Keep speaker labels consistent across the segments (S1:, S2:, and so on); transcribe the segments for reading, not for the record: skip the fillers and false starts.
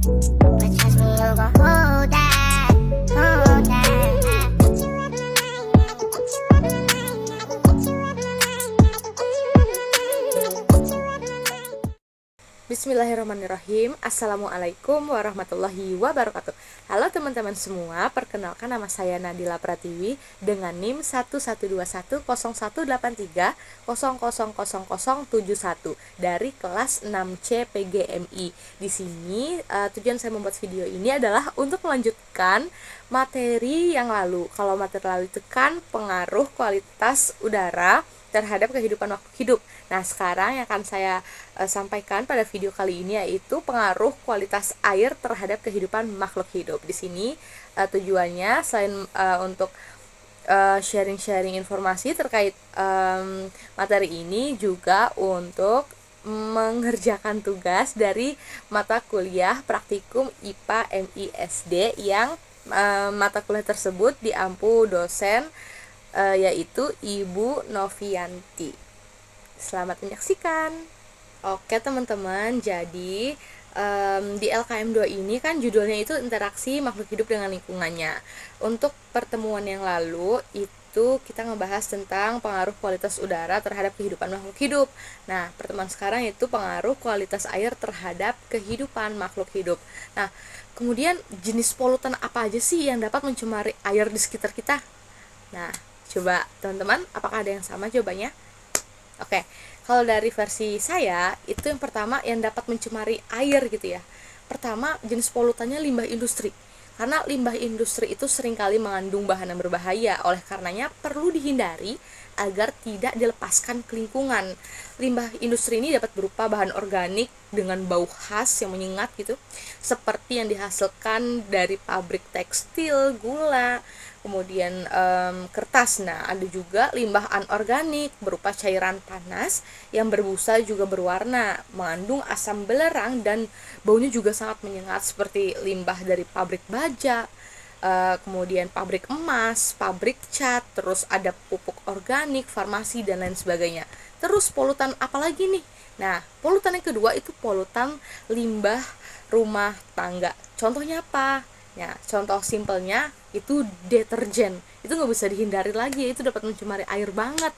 S1: But trust me, you gon' hold that, hold that.
S2: Bismillahirrahmanirrahim. Assalamualaikum warahmatullahi wabarakatuh. Halo teman-teman semua, perkenalkan nama saya Nadila Pratiwi dengan NIM 11210183000071 dari kelas 6C PGMI. Di sini tujuan saya membuat video ini adalah untuk melanjutkan materi yang lalu. Kalau materi lalu itu kan pengaruh kualitas udara terhadap kehidupan makhluk hidup. Nah, sekarang yang akan saya sampaikan pada video kali ini yaitu pengaruh kualitas air terhadap kehidupan makhluk hidup. Di sini tujuannya selain untuk sharing-sharing informasi terkait materi ini, juga untuk mengerjakan tugas dari mata kuliah praktikum IPA MISD yang mata kuliah tersebut diampu dosen yaitu Ibu Novianti. Selamat menyaksikan. Oke teman-teman, jadi di LKM 2 ini kan judulnya itu interaksi makhluk hidup dengan lingkungannya. Untuk pertemuan yang lalu itu kita ngebahas tentang pengaruh kualitas udara terhadap kehidupan makhluk hidup. Nah, pertemuan sekarang itu pengaruh kualitas air terhadap kehidupan makhluk hidup. Nah, kemudian jenis polutan apa aja sih yang dapat mencemari air di sekitar kita? Nah, coba teman-teman, apakah ada yang sama jawabannya? Oke, kalau dari versi saya, itu yang pertama yang dapat mencemari air gitu ya. Pertama, jenis polutannya limbah industri. Karena limbah industri itu seringkali mengandung bahan yang berbahaya, oleh karenanya perlu dihindari agar tidak dilepaskan ke lingkungan. Limbah industri ini dapat berupa bahan organik dengan bau khas yang menyengat gitu, seperti yang dihasilkan dari pabrik tekstil, gula, kemudian kertas. Nah, ada juga limbah anorganik berupa cairan panas yang berbusa juga berwarna, mengandung asam belerang dan baunya juga sangat menyengat, seperti limbah dari pabrik baja, kemudian pabrik emas, pabrik cat, terus ada pupuk organik, farmasi, dan lain sebagainya. Terus polutan apa lagi nih? Nah, polutan yang kedua itu polutan limbah rumah tangga. Contohnya apa? Ya, contoh simpelnya itu deterjen. Itu nggak bisa dihindari lagi, itu dapat mencemari air banget.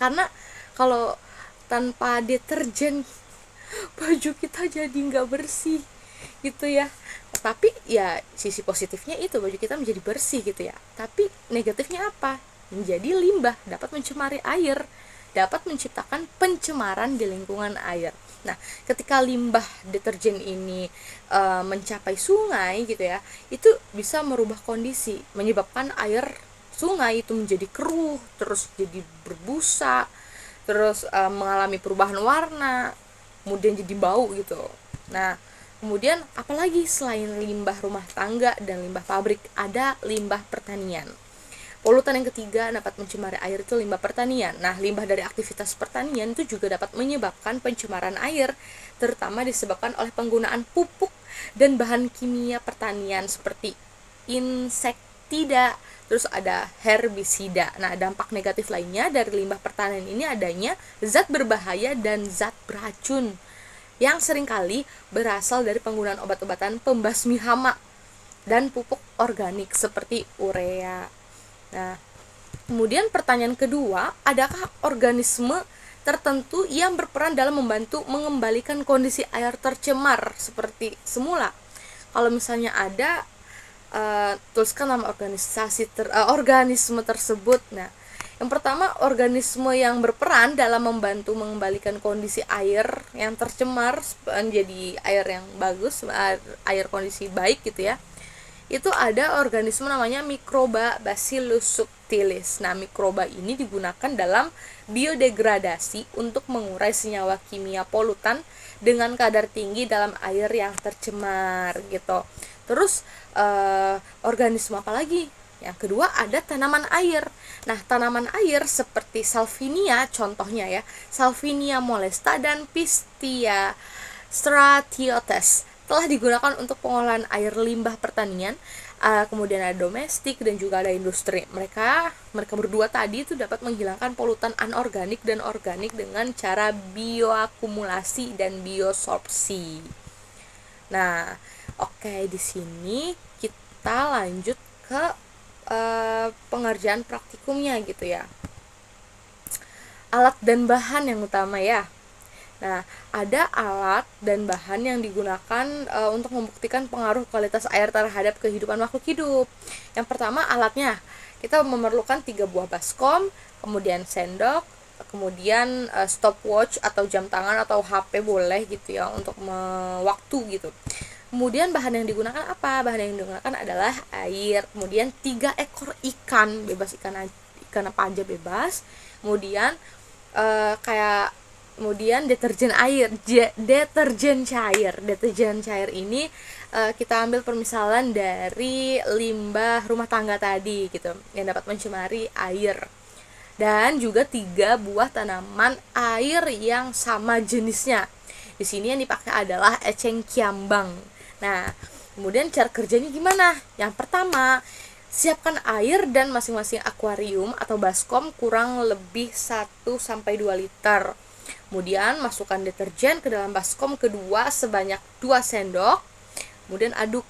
S2: Karena kalau tanpa deterjen baju kita jadi nggak bersih gitu ya. Tapi ya sisi positifnya itu baju kita menjadi bersih gitu ya. Tapi negatifnya apa? Menjadi limbah, dapat mencemari air, dapat menciptakan pencemaran di lingkungan air. Nah, ketika limbah deterjen ini mencapai sungai gitu ya, itu bisa merubah kondisi, menyebabkan air sungai itu menjadi keruh, terus jadi berbusa, terus mengalami perubahan warna, kemudian jadi bau gitu. Nah, kemudian apalagi selain limbah rumah tangga dan limbah pabrik, ada limbah pertanian. Polutan yang ketiga dapat mencemari air itu limbah pertanian. Nah, limbah dari aktivitas pertanian itu juga dapat menyebabkan pencemaran air, terutama disebabkan oleh penggunaan pupuk dan bahan kimia pertanian seperti insektisida, terus ada herbisida. Nah, dampak negatif lainnya dari limbah pertanian ini adanya zat berbahaya dan zat beracun yang seringkali berasal dari penggunaan obat-obatan pembasmi hama dan pupuk organik seperti urea. Nah, kemudian pertanyaan kedua, adakah organisme tertentu yang berperan dalam membantu mengembalikan kondisi air tercemar seperti semula? Kalau misalnya ada, tuliskan nama organisme tersebut. Nah, yang pertama, organisme yang berperan dalam membantu mengembalikan kondisi air yang tercemar menjadi air yang bagus, air kondisi baik gitu ya. Itu ada organisme namanya mikroba Bacillus subtilis. Nah, mikroba ini digunakan dalam biodegradasi untuk mengurai senyawa kimia polutan dengan kadar tinggi dalam air yang tercemar gitu. Terus organisme apa lagi? Yang kedua ada tanaman air. Nah, tanaman air seperti Salvinia contohnya ya, Salvinia molesta dan Pistia stratiotes telah digunakan untuk pengolahan air limbah pertanian. Kemudian ada domestik dan juga ada industri. Mereka berdua tadi itu dapat menghilangkan polutan anorganik dan organik dengan cara bioakumulasi dan biosorpsi. Nah, Oke, di sini kita lanjut ke pengerjaan praktikumnya gitu ya. Alat dan bahan yang utama ya. Nah, ada alat dan bahan yang digunakan untuk membuktikan pengaruh kualitas air terhadap kehidupan makhluk hidup. Yang pertama alatnya, kita memerlukan 3 buah baskom, kemudian sendok, kemudian stopwatch atau jam tangan atau HP boleh gitu ya untuk waktu gitu. Kemudian bahan yang digunakan apa? Bahan yang digunakan adalah air. Kemudian 3 ekor ikan, bebas ikan apa aja bebas. Kemudian kemudian deterjen cair ini kita ambil permisalan dari limbah rumah tangga tadi gitu yang dapat mencemari air, dan juga 3 buah tanaman air yang sama jenisnya. Di sini yang dipakai adalah eceng kiambang. Nah, kemudian cara kerjanya gimana? Yang pertama, siapkan air dan masing-masing akuarium atau baskom kurang lebih 1-2 liter. Kemudian masukkan deterjen ke dalam baskom kedua sebanyak 2 sendok. Kemudian aduk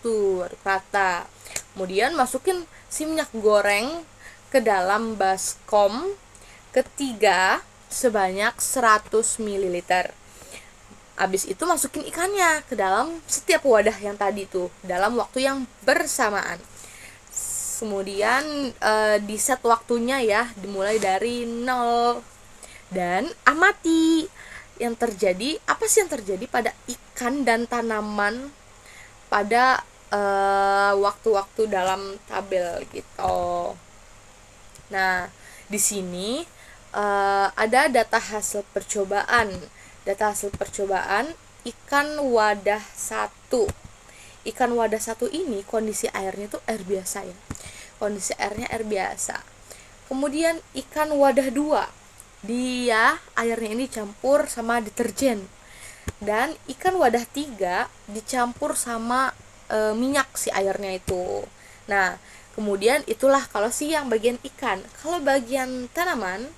S2: rata. Kemudian masukin si minyak goreng ke dalam baskom ketiga sebanyak 100 ml. Habis itu masukin ikannya ke dalam setiap wadah yang tadi dalam waktu yang bersamaan. Kemudian di set waktunya ya, dimulai dari 0. Dan amati apa sih yang terjadi pada ikan dan tanaman pada waktu-waktu dalam tabel gitu. Nah, di sini ada data hasil percobaan. Data hasil percobaan ikan wadah 1. Ikan wadah 1 ini kondisi airnya air biasa ya. Kondisi airnya air biasa. Kemudian ikan wadah 2, dia airnya ini dicampur sama deterjen. Dan ikan wadah 3 dicampur sama minyak si airnya itu. Nah, kemudian itulah kalau yang bagian ikan. Kalau bagian tanaman,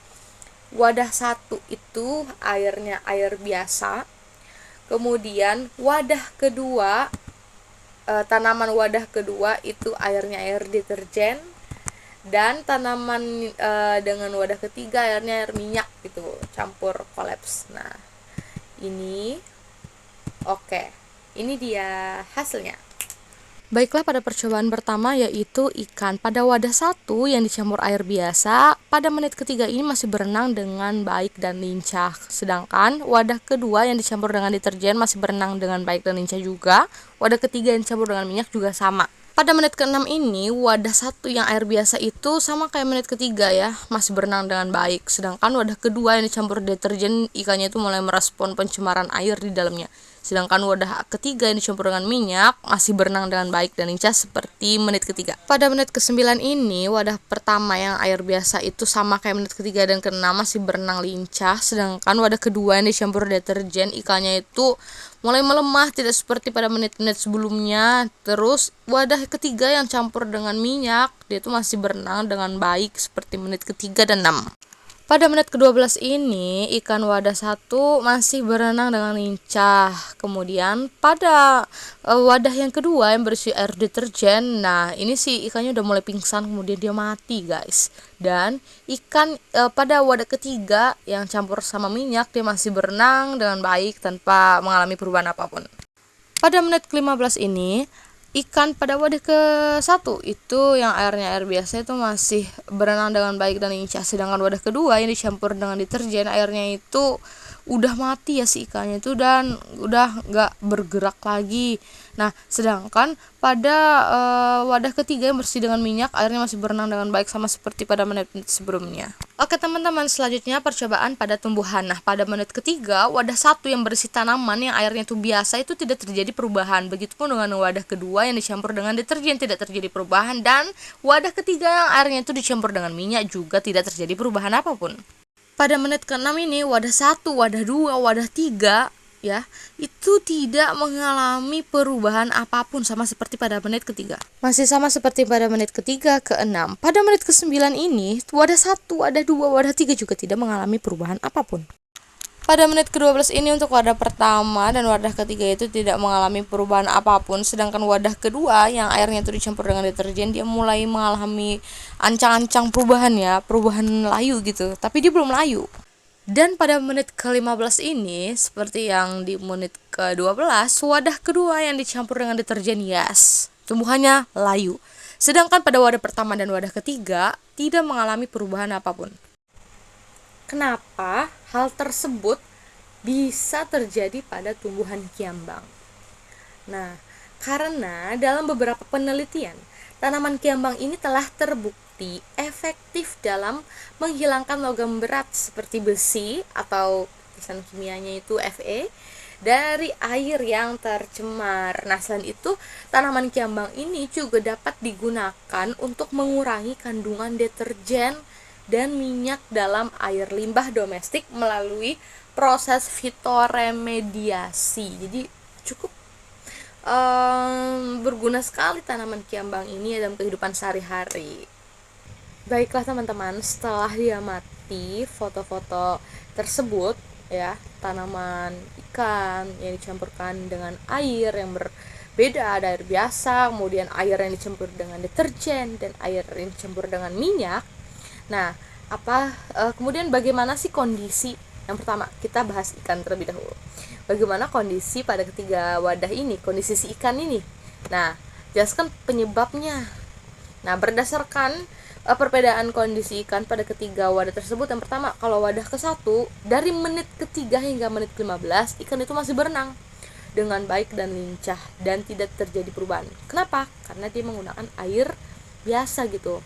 S2: wadah 1 itu airnya air biasa. Kemudian wadah kedua, tanaman wadah kedua itu airnya air deterjen. Dan tanaman dengan wadah ketiga airnya air minyak gitu, campur kolaps. Nah, ini oke. Ini dia hasilnya. Baiklah, pada percobaan pertama yaitu ikan pada wadah 1 yang dicampur air biasa, pada menit ketiga ini masih berenang dengan baik dan lincah. Sedangkan wadah kedua yang dicampur dengan deterjen masih berenang dengan baik dan lincah juga. Wadah ketiga yang dicampur dengan minyak juga sama. Pada menit ke-6 ini, wadah 1 yang air biasa itu sama kayak menit ketiga ya, masih berenang dengan baik. Sedangkan wadah kedua yang dicampur deterjen, ikannya itu mulai merespon pencemaran air di dalamnya. Sedangkan wadah ketiga yang dicampur dengan minyak masih berenang dengan baik dan lincah seperti menit ketiga. Pada menit ke-9 ini, wadah pertama yang air biasa itu sama kayak menit ketiga dan ke-6 masih berenang lincah. Sedangkan wadah kedua yang dicampur deterjen, ikannya itu mulai melemah, tidak seperti pada menit-menit sebelumnya. Terus wadah ketiga yang campur dengan minyak, dia itu masih berenang dengan baik seperti menit ketiga dan 6. Pada menit ke-12 ini, ikan wadah 1 masih berenang dengan lincah. Kemudian pada wadah yang kedua yang berisi air deterjen, nah ini sih ikannya udah mulai pingsan, kemudian dia mati guys. Dan ikan pada wadah ketiga yang campur sama minyak, dia masih berenang dengan baik tanpa mengalami perubahan apapun. Pada menit ke-15 ini, ikan pada wadah ke-1 itu yang airnya air biasa itu masih berenang dengan baik dan lincah. Sedangkan wadah kedua yang dicampur dengan deterjen, airnya itu udah mati ya si ikannya itu dan udah nggak bergerak lagi. Nah, sedangkan pada wadah ketiga yang bersih dengan minyak, airnya masih berenang dengan baik sama seperti pada menit-menit sebelumnya. Oke teman-teman, selanjutnya percobaan pada tumbuhan. Nah, pada menit ketiga, wadah 1 yang berisi tanaman yang airnya itu biasa itu tidak terjadi perubahan. Begitupun dengan wadah kedua yang dicampur dengan deterjen, tidak terjadi perubahan. Dan wadah ketiga yang airnya itu dicampur dengan minyak juga tidak terjadi perubahan apapun. Pada menit ke-6 ini, wadah 1, wadah 2, wadah 3 ya, itu tidak mengalami perubahan apapun, sama seperti pada menit ketiga. Masih sama seperti pada menit ketiga ke-6. Pada menit ke-9 ini, wadah 1, wadah 2, wadah 3 juga tidak mengalami perubahan apapun. Pada menit ke-12 ini untuk wadah pertama dan wadah ketiga itu tidak mengalami perubahan apapun, sedangkan wadah kedua yang airnya itu dicampur dengan deterjen dia mulai mengalami ancang-ancang perubahan ya, perubahan layu gitu, tapi dia belum layu. Dan pada menit ke-15 ini, seperti yang di menit ke-12, wadah kedua yang dicampur dengan deterjen yes, tumbuhannya layu. Sedangkan pada wadah pertama dan wadah ketiga tidak mengalami perubahan apapun. Kenapa hal tersebut bisa terjadi pada tumbuhan kiambang? Nah, karena dalam beberapa penelitian, tanaman kiambang ini telah terbukti efektif dalam menghilangkan logam berat seperti besi atau tulisan kimianya itu Fe dari air yang tercemar. Nah, selain itu, tanaman kiambang ini juga dapat digunakan untuk mengurangi kandungan deterjen dan minyak dalam air limbah domestik melalui proses fitoremediasi. Jadi cukup berguna sekali tanaman kiambang ini dalam kehidupan sehari-hari. Baiklah teman-teman, setelah diamati foto-foto tersebut ya, tanaman ikan yang dicampurkan dengan air yang berbeda, ada air biasa, kemudian air yang dicampur dengan deterjen, dan air yang dicampur dengan minyak. Nah, kemudian bagaimana sih kondisi? Yang pertama, kita bahas ikan terlebih dahulu. Bagaimana kondisi pada ketiga wadah ini, kondisi si ikan ini? Nah, jelaskan penyebabnya. Nah, berdasarkan perbedaan kondisi ikan pada ketiga wadah tersebut, yang pertama, kalau wadah ke-1, dari menit ke-3 hingga menit ke-15, ikan itu masih berenang dengan baik dan lincah dan tidak terjadi perubahan. Kenapa? Karena dia menggunakan air biasa gitu,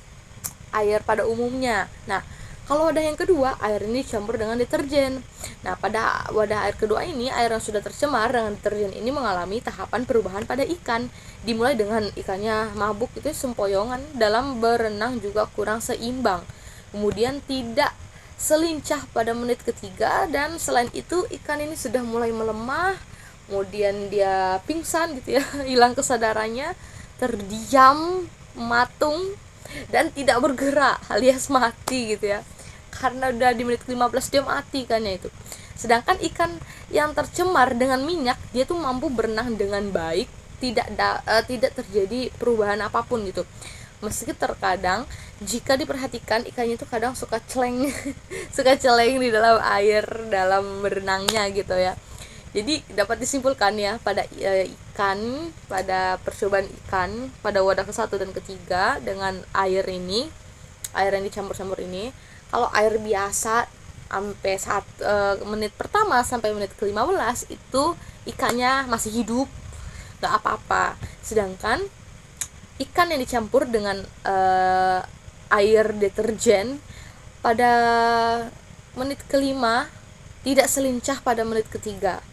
S2: air pada umumnya. Nah, kalau wadah yang kedua, air ini dicampur dengan deterjen. Nah, pada wadah air kedua ini, air yang sudah tercemar dengan deterjen ini mengalami tahapan perubahan pada ikan. Dimulai dengan ikannya mabuk, itu sempoyongan, dalam berenang juga kurang seimbang. Kemudian tidak selincah pada menit ketiga, dan selain itu ikan ini sudah mulai melemah. Kemudian dia pingsan gitu ya, hilang kesadarannya, terdiam, matung, dan tidak bergerak alias mati gitu ya, karena udah di menit 15 dia mati ikannya itu. Sedangkan ikan yang tercemar dengan minyak, dia tuh mampu berenang dengan baik, tidak terjadi perubahan apapun gitu. Meski terkadang jika diperhatikan ikannya itu kadang suka celeng suka celeng di dalam air dalam berenangnya gitu ya. Jadi dapat disimpulkan ya, pada pada percobaan ikan pada wadah ke-1 dan ketiga dengan air ini, air yang dicampur-campur ini, kalau air biasa sampai menit pertama sampai menit ke-15 itu ikannya masih hidup, gak apa-apa. Sedangkan ikan yang dicampur dengan air deterjen pada menit ke-5 tidak selincah pada menit ketiga,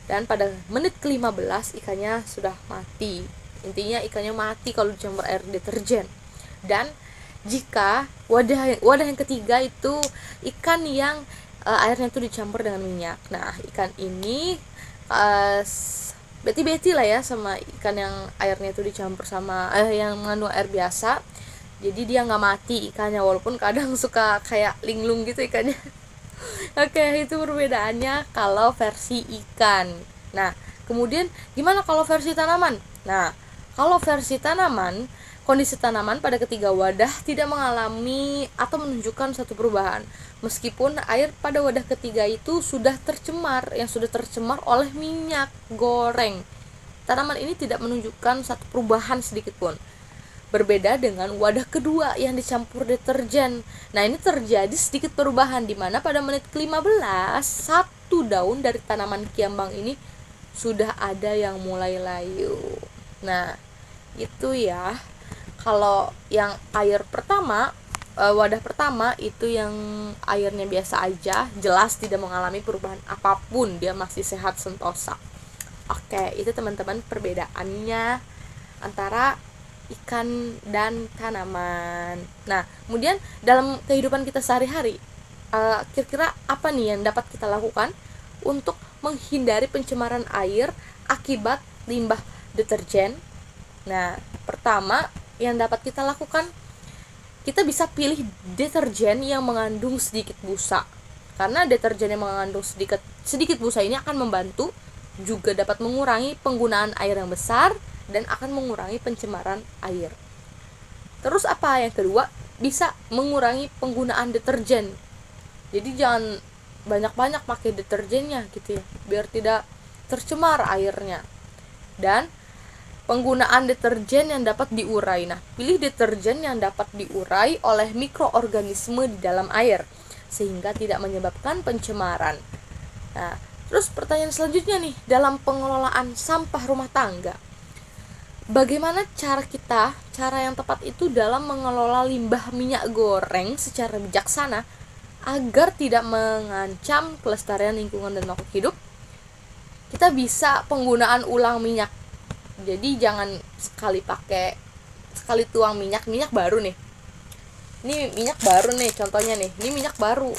S2: dan pada menit ke-15 ikannya sudah mati. Intinya ikannya mati kalau dicampur air deterjen. Dan jika wadah yang ketiga itu ikan yang airnya itu dicampur dengan minyak. Nah, ikan ini beti-beti lah ya sama ikan yang airnya itu dicampur sama yang mengandung air biasa. Jadi dia nggak mati ikannya, walaupun kadang suka kayak linglung gitu ikannya. Oke, itu perbedaannya kalau versi ikan. Nah, kemudian gimana kalau versi tanaman? Nah, kalau versi tanaman, kondisi tanaman pada ketiga wadah tidak mengalami atau menunjukkan satu perubahan. Meskipun air pada wadah ketiga itu sudah tercemar oleh minyak goreng. Tanaman ini tidak menunjukkan satu perubahan sedikit pun. Berbeda dengan wadah kedua yang dicampur deterjen. Nah, ini terjadi sedikit perubahan, di mana pada menit ke-15 satu daun dari tanaman kiambang ini sudah ada yang mulai layu. Nah, itu ya. Kalau yang air pertama, wadah pertama itu yang airnya biasa aja, jelas tidak mengalami perubahan apapun, dia masih sehat sentosa. Oke, itu teman-teman perbedaannya antara ikan dan tanaman. Nah, kemudian dalam kehidupan kita sehari-hari, kira-kira apa nih yang dapat kita lakukan untuk menghindari pencemaran air akibat limbah deterjen? Nah, pertama yang dapat kita lakukan, kita bisa pilih deterjen yang mengandung sedikit busa. Karena deterjen yang mengandung sedikit busa ini akan membantu juga dapat mengurangi penggunaan air yang besar dan akan mengurangi pencemaran air. Terus apa yang kedua? Bisa mengurangi penggunaan deterjen. Jadi jangan banyak-banyak pakai deterjennya gitu ya, biar tidak tercemar airnya. Dan penggunaan deterjen yang dapat diurai. Nah, pilih deterjen yang dapat diurai oleh mikroorganisme di dalam air sehingga tidak menyebabkan pencemaran. Nah, terus pertanyaan selanjutnya nih, dalam pengelolaan sampah rumah tangga, bagaimana cara yang tepat itu dalam mengelola limbah minyak goreng secara bijaksana agar tidak mengancam kelestarian lingkungan dan makhluk hidup? Kita bisa penggunaan ulang minyak. Jadi jangan sekali tuang minyak baru nih. Ini minyak baru nih, contohnya nih, ini minyak baru,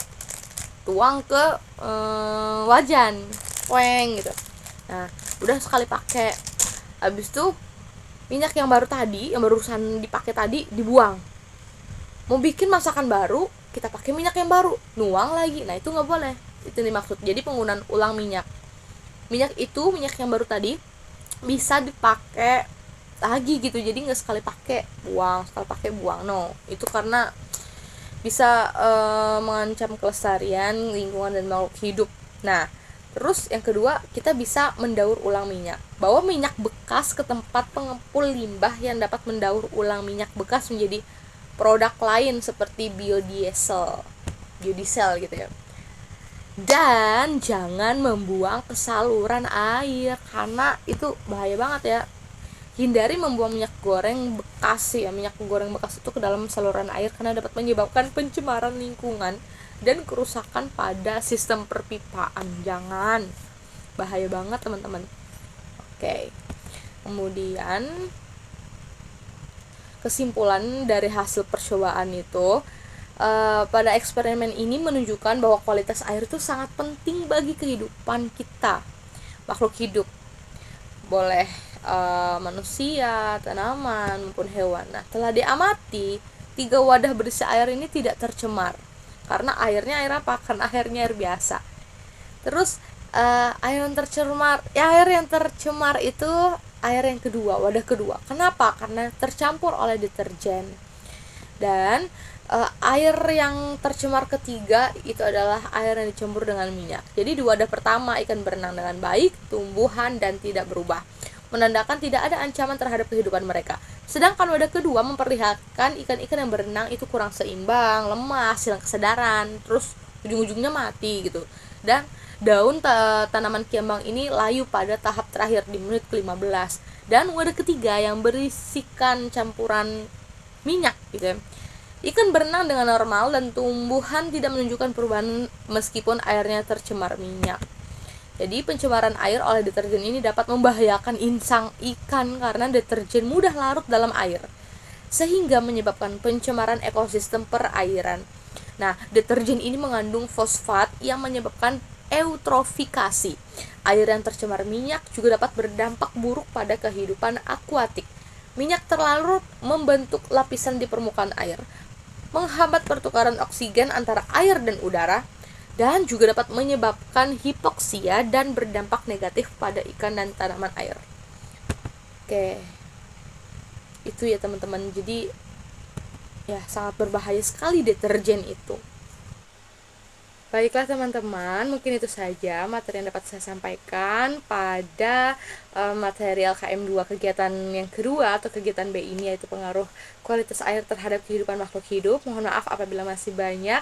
S2: tuang ke wajan, gitu. Nah, udah sekali pakai, habis itu minyak yang barusan dipakai tadi dibuang. Mau bikin masakan baru, kita pakai minyak yang baru, nuang lagi. Nah, itu nggak boleh. Itu dimaksud. Jadi penggunaan ulang minyak. Minyak yang baru tadi bisa dipakai lagi gitu, jadi nggak sekali pakai buang. No, itu karena bisa mengancam kelestarian lingkungan dan makhluk hidup. Nah, terus yang kedua, kita bisa mendaur ulang minyak. Bawa minyak bekas ke tempat pengepul limbah yang dapat mendaur ulang minyak bekas menjadi produk lain seperti biodiesel gitu ya. Dan jangan membuang ke saluran air karena itu bahaya banget ya. Hindari membuang minyak goreng bekas itu ke dalam saluran air karena dapat menyebabkan pencemaran lingkungan dan kerusakan pada sistem perpipaan. Jangan, bahaya banget teman-teman. Oke. Kemudian kesimpulan dari hasil percobaan itu, pada eksperimen ini menunjukkan bahwa kualitas air itu sangat penting bagi kehidupan kita, makhluk hidup, boleh manusia, tanaman, maupun hewan. Nah, telah diamati 3 wadah berisi air ini tidak tercemar. Karena airnya air apa? Karena airnya air biasa. Terus air yang tercemar itu air yang kedua, wadah kedua. Kenapa? Karena tercampur oleh deterjen. Dan air yang tercemar ketiga itu adalah air yang dicampur dengan minyak. Jadi di wadah pertama ikan berenang dengan baik, tumbuhan dan tidak berubah, menandakan tidak ada ancaman terhadap kehidupan mereka. Sedangkan wadah kedua memperlihatkan ikan-ikan yang berenang itu kurang seimbang, lemas, hilang kesadaran, terus ujung-ujungnya mati gitu. Dan daun tanaman kiambang ini layu pada tahap terakhir di menit ke-15. Dan wadah ketiga yang berisikan campuran minyak gitu ya. Ikan berenang dengan normal dan tumbuhan tidak menunjukkan perubahan meskipun airnya tercemar minyak. Jadi pencemaran air oleh deterjen ini dapat membahayakan insang ikan karena deterjen mudah larut dalam air, sehingga menyebabkan pencemaran ekosistem perairan. Nah, deterjen ini mengandung fosfat yang menyebabkan eutrofikasi. Air yang tercemar minyak juga dapat berdampak buruk pada kehidupan akuatik. Minyak terlarut membentuk lapisan di permukaan air, menghambat pertukaran oksigen antara air dan udara, dan juga dapat menyebabkan hipoksia dan berdampak negatif pada ikan dan tanaman air. Oke, itu ya teman-teman. Jadi ya sangat berbahaya sekali deterjen itu. Baiklah teman-teman, mungkin itu saja materi yang dapat saya sampaikan pada material KM2 kegiatan yang kedua atau kegiatan B ini, yaitu pengaruh kualitas air terhadap kehidupan makhluk hidup. Mohon maaf apabila masih banyak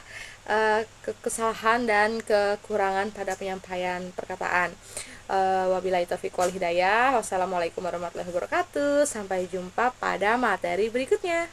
S2: kesalahan dan kekurangan pada penyampaian perkataan. Wabillahi taufiq wal hidayah. Wassalamualaikum warahmatullahi wabarakatuh. Sampai jumpa pada materi berikutnya.